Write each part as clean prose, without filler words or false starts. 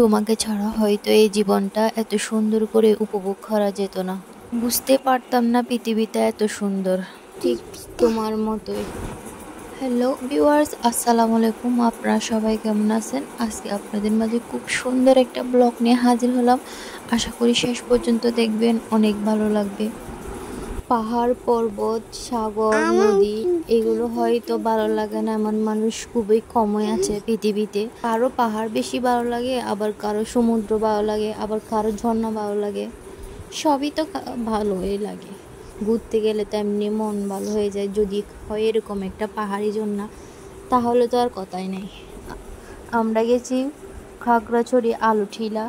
তোমাকে ছাড়া হয়তো এই জীবনটা এত সুন্দর করে উপভোগ করা যেত না। বুঝতে পারতাম না পৃথিবীটা এত সুন্দর, ঠিক তোমার মতোই। হ্যালো ভিউয়ার্স, আসসালামু আলাইকুম। আপনারা সবাই কেমন আছেন? আজকে আপনাদের মাঝে খুব সুন্দর একটা ব্লগ নিয়ে হাজির হলাম। আশা করি শেষ পর্যন্ত দেখবেন, অনেক ভালো লাগবে। পাহাড়, পর্বত, সাগর, নদী এগুলো হয়তো ভালো লাগে না এমন মানুষ খুবই কমই আছে পৃথিবীতে। কারো পাহাড় বেশি ভালো লাগে, আবার কারো সমুদ্র ভালো লাগে, আবার কারো ঝর্ণা ভালো লাগে। সবই তো ভালোই লাগে। ঘুরতে গেলে তো এমনি মন ভালো হয়ে যায়। যদি হয় এরকম একটা পাহাড়ি ঝর্ণা, তাহলে তো আর কথাই নেই। আমরা গেছি খাগড়াছড়ি, আলুঠিলা।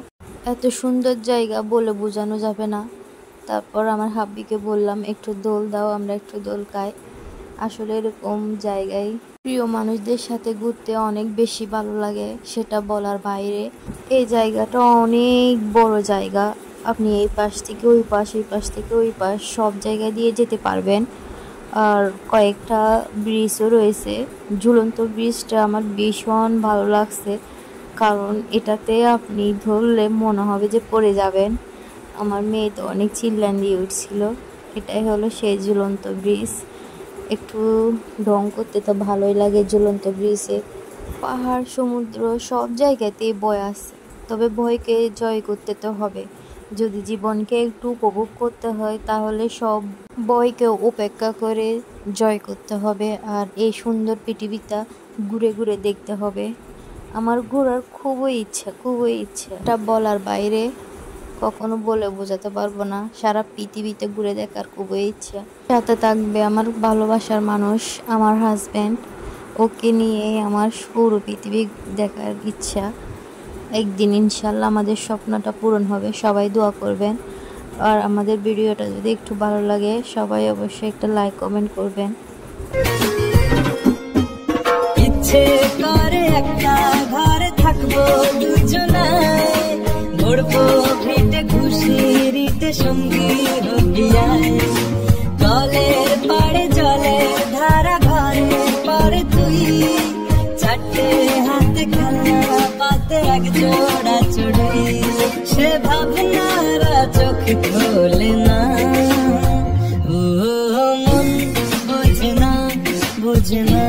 এত সুন্দর জায়গা বলে বোঝানো যাবে না। তারপর আমার হাব্বিকে বললাম একটু দোল দাও, আমরা একটু দোল খাই। আসলে এরকম জায়গায় প্রিয় মানুষদের সাথে ঘুরতে অনেক বেশি ভালো লাগে, সেটা বলার বাইরে। এই জায়গাটা অনেক বড় জায়গা। আপনি এই পাশ থেকে ওই পাশ, এই পাশ থেকে ওই পাশ সব জায়গা দিয়ে যেতে পারবেন। আর কয়েকটা ব্রিজও রয়েছে। ঝুলন্ত ব্রিজটা আমার ভীষণ ভালো লাগছে, কারণ এটাতে আপনি ধরলে মনে হবে যে পড়ে যাবেন। আমার মেয়ে তো অনেক চিল্লান দিয়ে উঠছিল। এটাই হলো সেই ঝুলন্ত ব্রিজ। একটু ঢং করতে তো ভালোই লাগে ঝুলন্ত ব্রিজে। পাহাড়, সমুদ্র সব জায়গাতেই ভয় আছে, তবে ভয়কে জয় করতে তো হবে। যদি জীবনকে একটু উপভোগ করতে হয়, তাহলে সব ভয়কে উপেক্ষা করে জয় করতে হবে। আর এই সুন্দর পৃথিবীটা ঘুরে ঘুরে দেখতে হবে। আমার ঘোরার খুবই ইচ্ছা, খুবই ইচ্ছা, এটা বলার বাইরে। কখনো বলে বোঝাতে পারবো না। সারা পৃথিবীতে ঘুরে দেখার খুবই ইচ্ছা। সাথে থাকবে আমার ভালোবাসার মানুষ, আমার হাজব্যান্ড। ওকে নিয়ে আমার পুরো পৃথিবী দেখার ইচ্ছা। একদিন ইনশাল্লাহ আমাদের স্বপ্নটা পূরণ হবে। সবাই দোয়া করবেন। আর আমাদের ভিডিওটা যদি একটু ভালো লাগে, সবাই অবশ্যই একটা লাইক কমেন্ট করবেন। ইচ্ছে করে একটা ঘরে থাকবো দুজনায়, ঘুরবো ভিটে খুশিরিতে সঙ্গী হইয়ায়। জলের পাড়ে জলের ধারা, ঘরে পরে তুই, চারটে হাতে খেলা পাতে এক জোড়া চড়ে। সে ভাবনারা চোখ খোলে না, ও মন বোঝে না, বোঝে না।